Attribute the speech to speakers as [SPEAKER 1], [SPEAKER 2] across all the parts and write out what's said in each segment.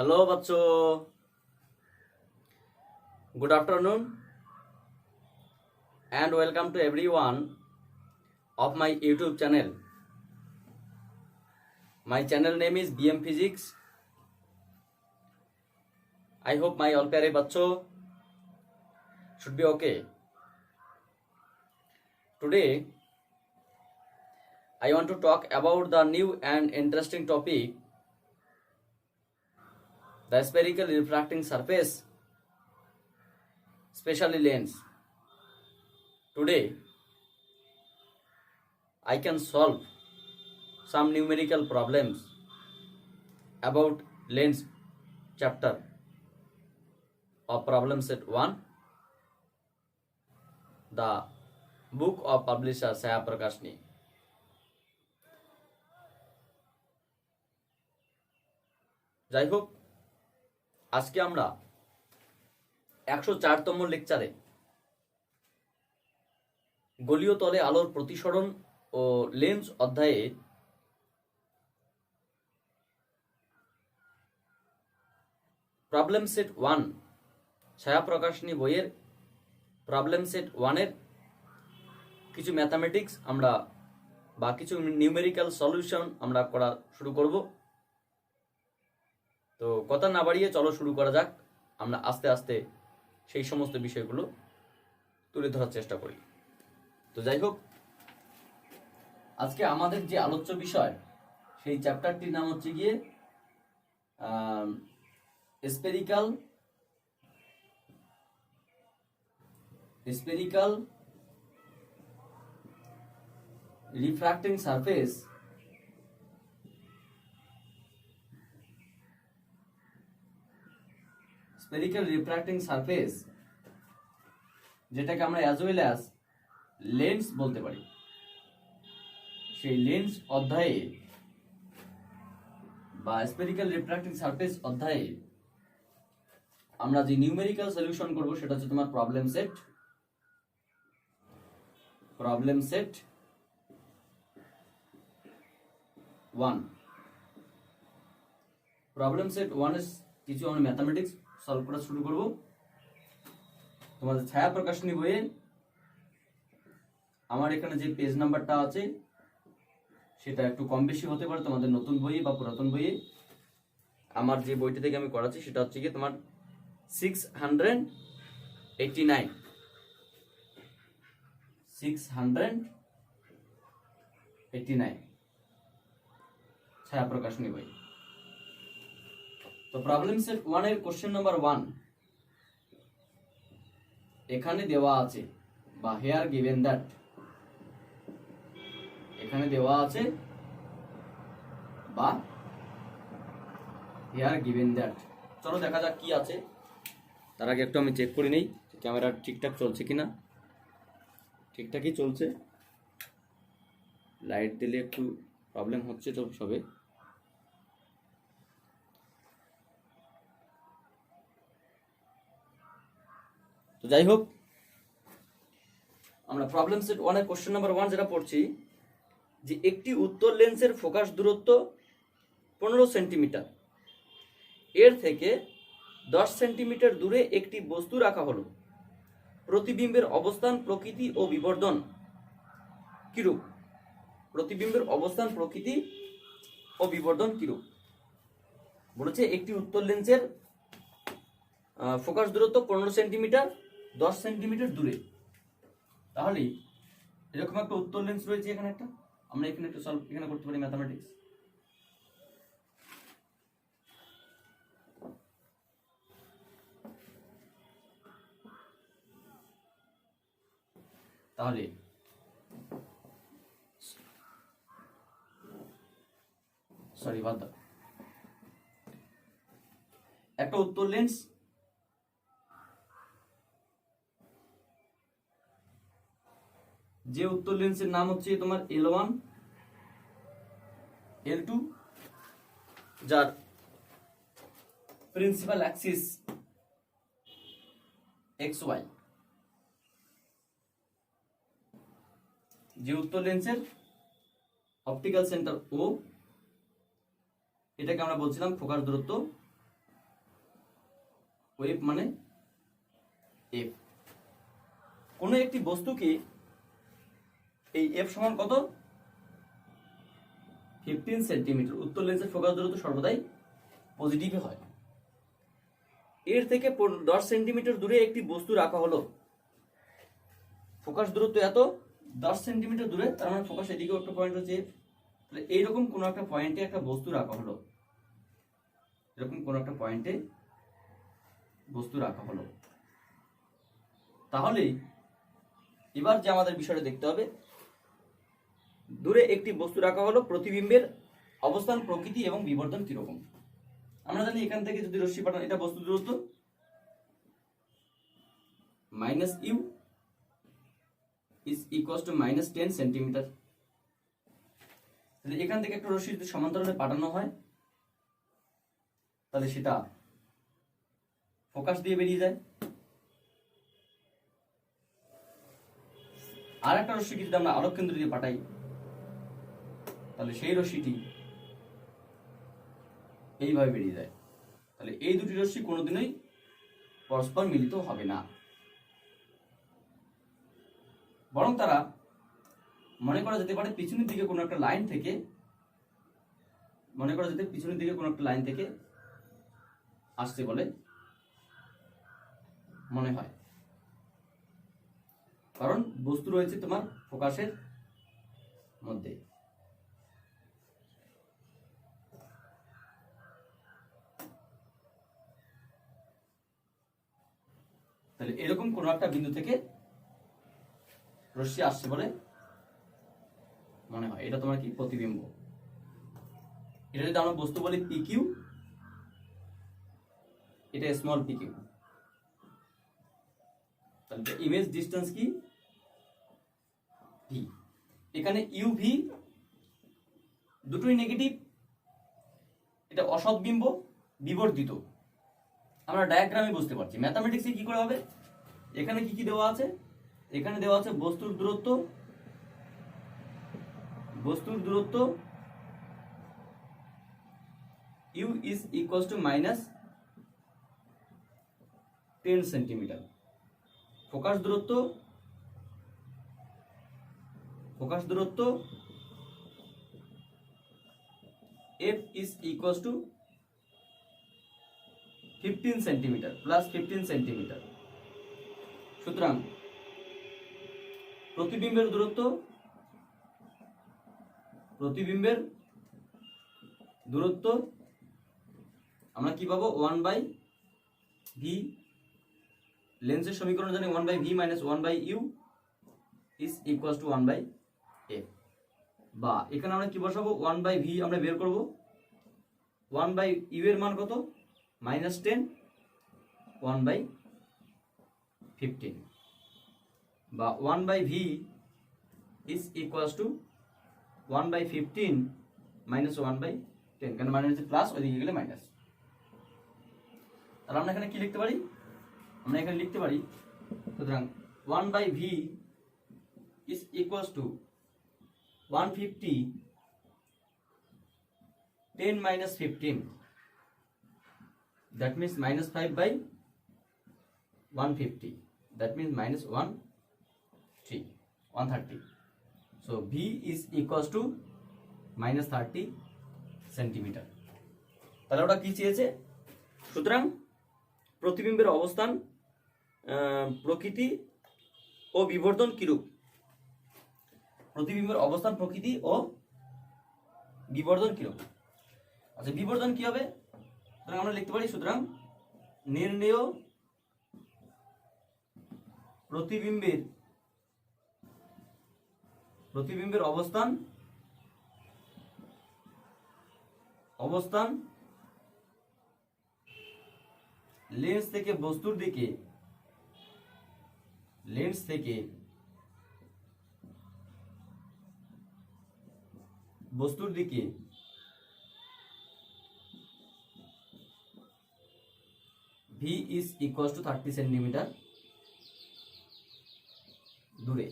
[SPEAKER 1] Hello बच्चों, good afternoon and welcome to everyone of my YouTube channel. My channel name is BM Physics. I hope my all प्यारे बच्चों should be okay. Today I want to talk about the new and interesting topic, the spherical refracting surface, especially lens. Today I can solve some numerical problems about lens chapter of problem set 1, the book of publisher Saya Prakashni. যাই হোক, আজকে আমরা 104তম লেকচারে গোলীয় তলে আলোর প্রতিসরণ ও lens অধ্যায়ে problem set 1 ছায়া প্রকাশনী বইয়ের প্রবলেম সেট 1 এর কিছু ম্যাথামেটিক্স আমরা বা কিছু নিউমেরিক্যাল সলিউশন আমরা করা শুরু করব। তো কথা না বাড়িয়ে চলো শুরু করা যাক। আমরা আস্তে আস্তে সেই সমস্ত বিষয়গুলো তুলে ধরার চেষ্টা করি। তো যাই হোক, আজকে আমাদের যে আলোচ্য বিষয় সেই চ্যাপ্টারটির নাম হচ্ছে গিয়ে স্পেরিক্যাল রিফ্র্যাক্টিং সারফেস যেটাকে আমরা অ্যাজ ওয়েল অ্যাজ লেন্স বলতে পারি। সেই লেন্স অধ্যায়ে বা স্পেরিক্যাল রিফ্র্যাক্টিং সারফেস অধ্যায়ে আমরা যে নিউমেরিক্যাল সলিউশন করব সেটা হচ্ছে তোমার প্রবলেম সেট 1। প্রবলেম সেট 1 এর কিছু আমরা ম্যাথমেটিক্স সলভ করা শুরু করব। তোমাদের ছায়া প্রকাশনী বইয়ে আমার এখানে যে পেজ নাম্বারটা আছে সেটা একটু কম বেশি হতে পারে তোমাদের নতুন বইয়ে বা পুরাতন বইয়ে। আমার যে বইটা থেকে আমি করাচ্ছি সেটা হচ্ছে কি তোমার 689 ছায়া প্রকাশনী বই। তো প্রবলেম সেট 1 এর কোশ্চেন নাম্বার 1 এখানে দেওয়া আছে বা হেয়ার গিভেন দ্যাট, এখানে দেওয়া আছে বা হেয়ার গিভেন দ্যাট। চলো দেখা যাক কি আছে। তার আগে একটু আমি চেক করে নেই ক্যামেরা ঠিকঠাক চলছে কিনা। ঠিকঠাকই চলছে, লাইট দিলে একটু প্রবলেম হচ্ছে তো সবে। তো যাই হোক, আমরা প্রবলেম সেট 1 এর কোশ্চেন নাম্বার 1 যেটা পড়ছি যে একটি উত্তর লেন্সের ফোকাস দূরত্ব 15 সেন্টিমিটার, এর থেকে 10 সেন্টিমিটার দূরে একটি বস্তু রাখা হলো। প্রতিবিম্বের অবস্থান, প্রকৃতি ও বিবর্ধন কিরূপ? প্রতিবিম্বের অবস্থান, প্রকৃতি ও বিবর্ধন কিরূপ? বলেছে একটি উত্তর লেন্সের ফোকাস দূরত্ব 15 সেন্টিমিটার, 10 সেন্টিমিটার দূরে। তাহলে এরকম একটা উত্তর লেন্স রয়েছে এখানে একটা, আমরা এখানে একটু সলভ এখানে করতে পারি ম্যাথমেটিক্স। তাহলে বাদ দাও, একটা উত্তর লেন্স যে উত্তর লেন্সের নাম হচ্ছে তোমার L1 L2, যার প্রিন্সিপাল অ্যাক্সিস XY, যে উত্তর লেন্সের অপটিক্যাল সেন্টার O, এটাকে আমরা বলছিলাম ফোকাস দূরত্ব ওয়েভ মানে এফ। কোনো একটি বস্তুকে এই এফ সমান কত, 15 সেন্টিমিটার, উত্তর লেন্সের ফোকাস দূরত্ব সর্বদাই পজিটিভ হয়। এর থেকে 10 সেন্টিমিটার দূরে একটি বস্তু রাখা হলো, ফোকাস দূরত্ব এত, 10 সেন্টিমিটার দূরে, তার মানে ফোকাস এদিকেও একটা পয়েন্ট হচ্ছে। তাহলে এইরকম কোনো একটা পয়েন্টে একটা বস্তু রাখা হলো, এরকম কোনো একটা পয়েন্টে বস্তু রাখা হলো। তাহলে এবার যে আমাদের বিষয়টা দেখতে হবে, দূরে একটি বস্তু রাখা হলো, প্রতিবিম্বের অবস্থান, প্রকৃতি এবং বিবর্ধন কিরকম। আমরা জানি এখান থেকে যদি রশ্মি পাঠান, এটা বস্তু দূরত্ব minus U is equals to minus 10 centimetre. তাহলে এখান থেকে একটা রশ্মি যদি সমান্তরালে পাঠানো হয়, তাহলে সেটা ফোকাস দিয়ে বেরিয়ে যায়। আর একটা রশ্মিকে যদি আমরা আলোক কেন্দ্র দিয়ে পাঠাই, তাহলে সেই রশ্মিটি এইভাবে বেরিয়ে যায়। তাহলে এই দুটি রশ্মি কোনোদিনই পরস্পর মিলিত হবে না, বরং তারা মনে করা যেতে পারে পিছনের দিকে কোনো একটা লাইন থেকে, আসছে বলে মনে হয়, কারণ বস্তু রয়েছে তোমার ফোকাসের মধ্যে। তাহলে এরকম কোনো একটা বিন্দু থেকে রশ্মি আসছে বলে মনে হয়, এটা তোমার কি প্রতিবিম্ব। এটা যদি আমরা বস্তু বলি পি কিউ, এটা স্মল পি কিউ, তাহলে ইমেজ ডিস্টেন্স কি ভি। এখানে ইউ ভি দুটোই নেগেটিভ, এটা অসৎ বিম্ব, বিবর্ধিত। আমরা ডায়াগ্রামে বুঝতে পারছি, ম্যাথমেটিক্সে কি করে হবে। এখানে কি কি দেওয়া আছে, এখানে দেওয়া আছে বস্তুর দূরত্ব U is equals to minus 10 centimetre. Focus দূরত্ব F is equals to 15 centimetre plus 15 centimetre. সুতরাং প্রতিবিম্বের দূরত্ব আমরা কি পাবো, 1/v। লেন্সের সমীকরণ জানি 1/v minus 1/u is equals two 1/f। বা এখানে আমরা কি বসাবো, 1/v আমরা বের করব, 1/u এর মান কত, মাইনাস 10, 1/15, বা 1/v is equals two 1/15 minus 1/10, কেন মানে হচ্ছে প্লাস, ওইদিকে গেলে মাইনাস। তাহলে আমরা এখানে কি লিখতে পারি, সুতরাং 1/v is equals two 150 10 minus 15, that means minus 5/150, that means minus 130. So v is equals to minus 30 centimetre. তাহলে ওটা কি চেয়েছে, সুতরাং প্রতিবিম্বের অবস্থান, প্রকৃতি ও বিবর্ধন কিরূপ। প্রতিবিম্বের অবস্থান, প্রকৃতি ও বিবর্ধন কিরূপ। আচ্ছা, বিবর্ধন কি হবে, সুতরাং আমরা লিখতে পারি, সুতরাং নির্ণেয় প্রতিবিম্বের অবস্থান লেন্স থেকে বস্তুর দিকে v is equals to 30 centimetre দূরে,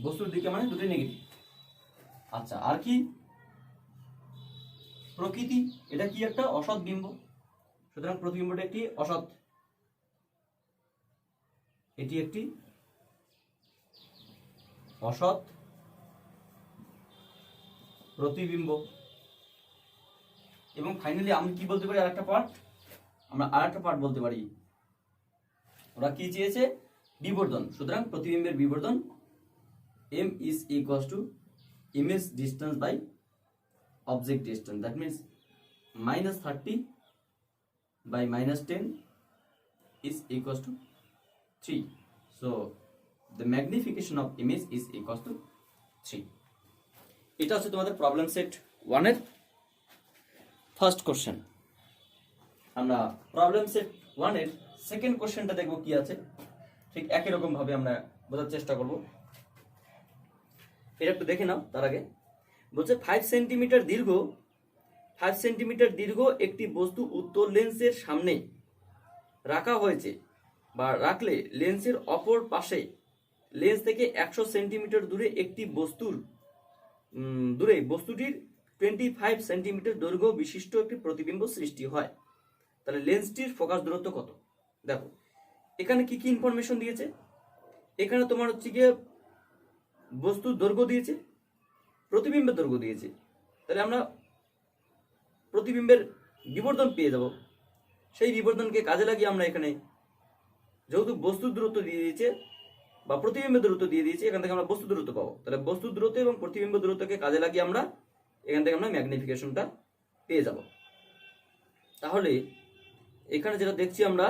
[SPEAKER 1] বস্তুর দিকে মানে দুটোই নেগেটিভ। আচ্ছা, আর কি, প্রকৃতি, এটা কি একটা অসৎ বিম্ব, সুতরাং প্রতিবিম্বটা একটি অসৎ এটি একটি অসৎ প্রতিবিম্ব। এবং ফাইনালি আমি কি বলতে পারি, আমরা আরেকটা পার্ট বলতে পারি, ওরা কি চেয়েছে, বিবর্ধন। সুতরাং প্রতিবিম্বের বিবর্ধন m is equals to image distance by object distance, that means -30 by -10 is equals to 3. So the magnification of image is equals to 3. এটা হচ্ছে তোমাদের প্রবলেম সেট 1 এর ফার্স্ট কোশ্চেন। আমরা প্রবলেম সেট 1 এর সেকেন্ড কোশ্চেনটা দেখব কি আছে, ঠিক একই রকম ভাবে আমরা বোঝার চেষ্টা করব। এটা একটু দেখে নাও। তার আগে বলছে 5 সেন্টিমিটার দীর্ঘ একটি বস্তু উত্তর লেন্সের সামনে রাখা হয়েছে বা রাখলে লেন্সের অপর পাশে লেন্স থেকে 100 সেন্টিমিটার দূরে একটি বস্তুটির 25 সেন্টিমিটার দৈর্ঘ্য বিশিষ্ট একটি প্রতিবিম্ব সৃষ্টি হয়। তাহলে লেন্সটির ফোকাস দূরত্ব কত? দেখো এখানে কি কি ইনফরমেশন দিয়েছে। এখানে তোমার হচ্ছে গিয়ে বস্তুর দৈর্ঘ্য দিয়েছে, প্রতিবিম্বের দৈর্ঘ্য দিয়েছে। তাহলে আমরা প্রতিবিম্বের বিবর্ধন পেয়ে যাব। সেই বিবর্ধনকে কাজে লাগিয়ে আমরা এখানে যেহেতু বস্তুর দূরত্ব দিয়ে দিয়েছে বা প্রতিবিম্বের দূরত্ব দিয়ে দিয়েছে, এখান থেকে আমরা বস্তু দূরত্ব পাবো। তাহলে বস্তুর দূরত্ব এবং প্রতিবিম্ব দূরত্বকে কাজে লাগিয়ে আমরা এখান থেকে আমরা ম্যাগনিফিকেশনটা পেয়ে যাব। তাহলে এখানে যেটা দেখছি আমরা,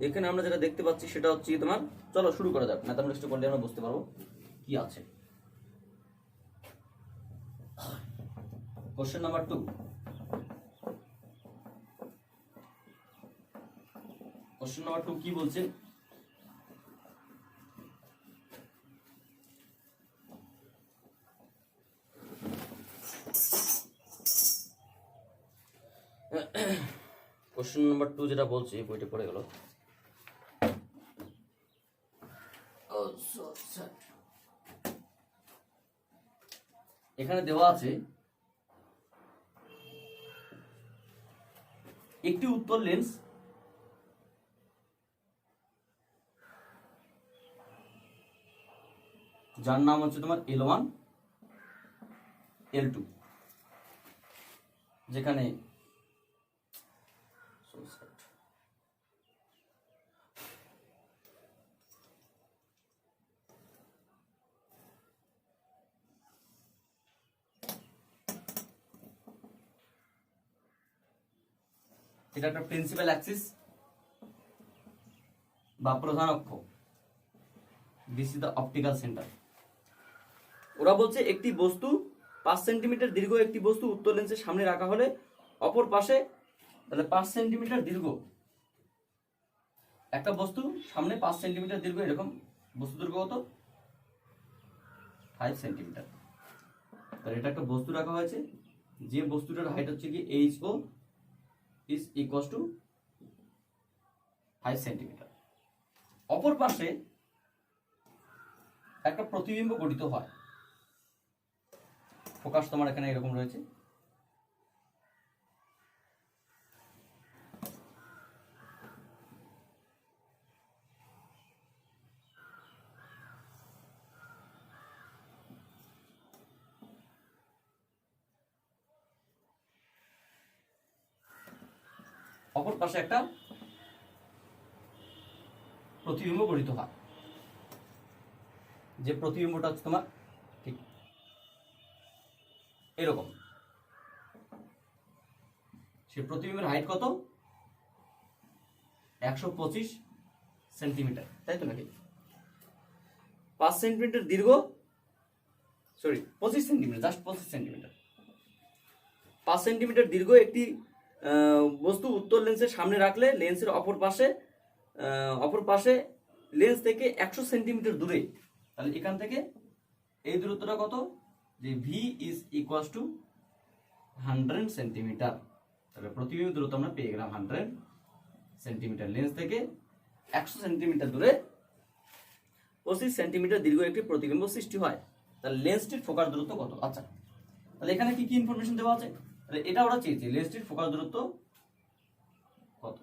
[SPEAKER 1] এখানে আমরা যেটা দেখতে পাচ্ছি সেটা হচ্ছে তোমার, চলো শুরু করা যাক। ম্যাথমেটিক্স করলে আমরা বুঝতে পারবো কি আছে। Question number 2। কোশ্চেন নাম্বার 2 কি বলছে, কোশ্চেন নাম্বার 2 যেটা বলছে, বইটা পড়ে গেল। এখানে দেওয়া আছে একটি উত্তর লেন্স যার নাম হচ্ছে তোমার L1 L2, যেখানে এটা একটা প্রিন্সিপাল অ্যাক্সিস বা প্রধান অক্ষ, this is the optical centre. ওরা বলছে একটি বস্তু 5 সেন্টিমিটার দীর্ঘ একটি বস্তু উত্তর লেন্সের সামনে রাখা হলে অপর পাশে, তাহলে 5 সেন্টিমিটার দীর্ঘ একটা বস্তু সামনে 5 সেন্টিমিটার দীর্ঘ, এরকম বস্তু দৈর্ঘ্য কত? 5 সেন্টিমিটার। তাহলে এটা একটা বস্তু রাখা হয়েছে, যে বস্তুটার হাইট হচ্ছে কি HO is equals to 5 centimetre. অপর পাশে একটা প্রতিবিম্ব গঠিত হয়। ফোকাস তোমার এখানে এরকম রয়েছে। অপর পাশে একটা প্রতিবিম্ব গঠিত হয়, যে প্রতিবিম্বটা হচ্ছে তোমার ঠিক এরকম। সে প্রতিবিম্বের হাইট কত? 125 সেন্টিমিটার, তাই তো নাকি? 5 সেন্টিমিটার দীর্ঘ, 25 সেন্টিমিটার, জাস্ট 25 সেন্টিমিটার। 5 সেন্টিমিটার দীর্ঘ একটি বস্তু উত্তর লেন্সের সামনে রাখলে লেন্সের অপর পাশে লেন্স থেকে 100 সেন্টিমিটার দূরে, তাহলে এখান থেকে এই দূরত্বটা কত? যে V is equals to 100 centimetre. তাহলে প্রতিবিম্ব দূরত্ব আমরা পেয়ে গেলাম 100 সেন্টিমিটার। লেন্স থেকে 100 সেন্টিমিটার দূরে 25 সেন্টিমিটার দীর্ঘ একটি প্রতিবিম্ব সৃষ্টি হয়। তাহলে লেন্সটির ফোকাস দূরত্ব কত? আচ্ছা, তাহলে এখানে কি কি ইনফরমেশন দেওয়া আছে? তাহলে এটা ওরা চেয়েছে লেন্সটির ফোকাস দূরত্ব কত।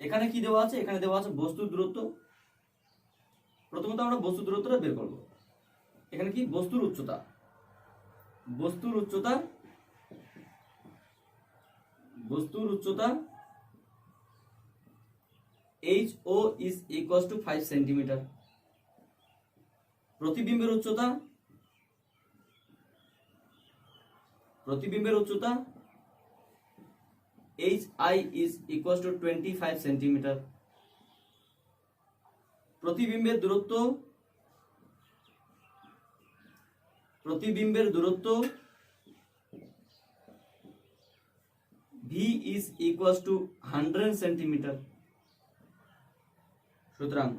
[SPEAKER 1] এখানে কি দেওয়া আছে, এখানে দেওয়া আছে বস্তুর দূরত্ব। প্রথমত আমরা বস্তুর দূরত্বটা বের করব। এখানে কি বস্তুর উচ্চতা, বস্তুর উচ্চতা, বস্তুর উচ্চতা HO is equals to 5 centimetre. প্রতিবিম্বের উচ্চতা, প্রতিবিম্বের উচ্চতা HI is equals to 25 centimetre. প্রতিবিম্বের দূরত্ব, প্রতিবিম্বের দূরত্ব V is equals to 100 centimetre. সুতরাং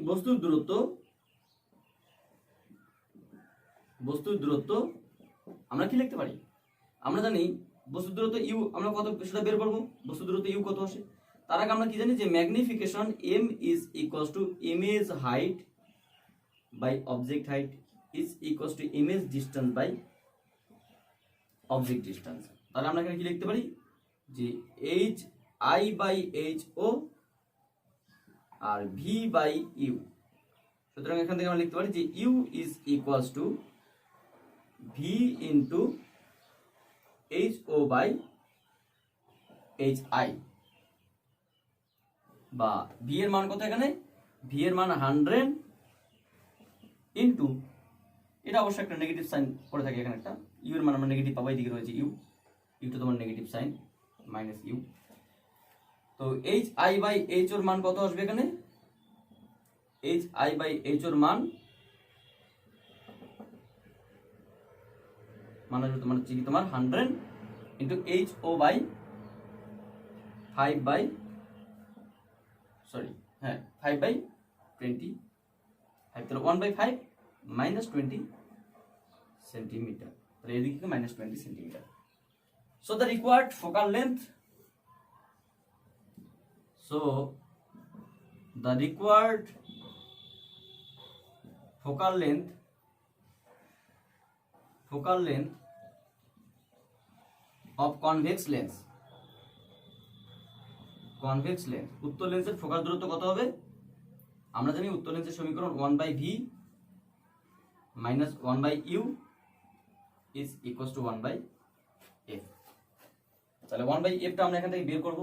[SPEAKER 1] বস্তুর দূরত্ব, বস্তুর দূরত্ব আমরা কি লিখতে পারি, আমরা জানি বস্তুর দূরত্ব ইউ, আমরা কত সেটা বের করবো, বস্তুর দূরত্ব ইউ কত আসে। তার আগে আমরা কি জানি যে magnification m is equals to image height by object height is equals to image distance by object distance। তাহলে আমরা এখানে কি লিখতে পারি যে HI by HO R V by U। সুতরাং এখান থেকে আমরা লিখতে পারি যে U is equals to V into HO by HI, বা V এর মান কত, এখানে V এর মান 100 ইন্টু, এটা অবশ্যই একটা নেগেটিভ সাইন করে থাকে, এখানে একটা ইউ এর মান আমরা নেগেটিভ পাবো, এদিকে রয়েছে ইউ, ইউটা তোমার নেগেটিভ সাইন মাইনাস ইউ। তো HI বাই H এর মান কত আসবে, এখানে HI বাই H এর মান আসবে তোমার হচ্ছে কি তোমার 100 ইন্টু HO বাই 5 বাই 20, 5 তাহলে 1 বাই 5 মাইনাস 20 সেন্টিমিটার, তাহলে এদিকে minus 20 centimetre. So the required focal length, so the required focal length of convex lens, উত্তল লেন্সের ফোকাল দূরত্ব কত হবে, আমরা জানি উত্তল লেন্সের সমীকরণ 1 by V minus 1 by U is equals to 1 by F। তাহলে 1 by F টা আমরা এখান থেকে বের করব।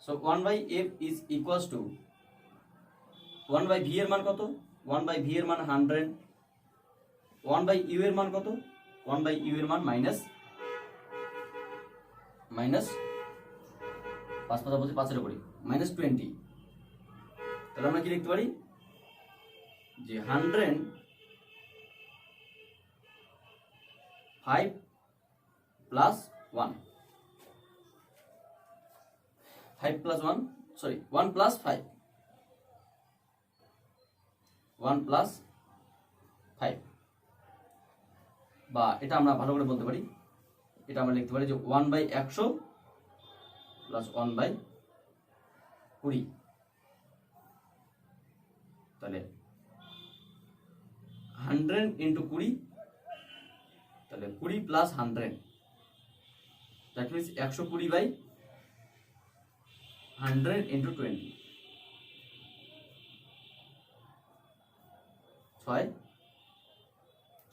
[SPEAKER 1] So 1 by F is equals to 1 by V এর মান কত, 1 by V এর মান 100, 1 by U এর মান কত, 1 by U এর মান মাইনাস 5 পাতা বলছি 5 এর উপরে মাইনাস 20। তাহলে আমরা কি লিখতে পারি যে 100 5 plus 1, 5 plus 1 sorry 1 plus 5, 1 plus 5, বা এটা আমরা ভালো করে বলতে পারি, এটা আমরা লিখতে পারি যে 1 বাই 100 প্লাস 1 বাই 20। তাহলে 100 ইন্টু 20, তাহলে 20 plus 100, that means 120 by 100 into 20,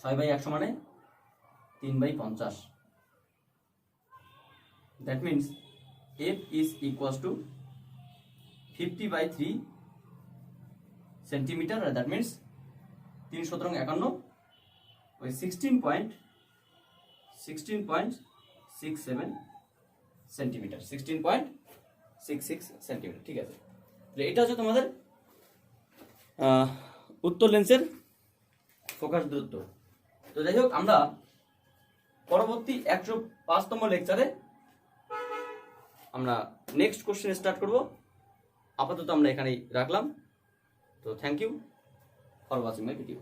[SPEAKER 1] 6 by 100 মানে 3 by 50, that means F is equals to 50 by 3 centimetre, that means 3 সুতরাং 51 ওই 16.67 সেন্টিমিটার, 16.66 সেন্টিমিটার। ঠিক আছে, এটা হচ্ছে তোমাদের উত্তল লেন্সের ফোকাস দূরত্ব। তো যাই হোক, আমরা পরবর্তী 105তম লেকচারে আমরা নেক্সট কোশ্চেন স্টার্ট করব। আপাতত আমরা এখানেই রাখলাম। তো thank you for watching my video.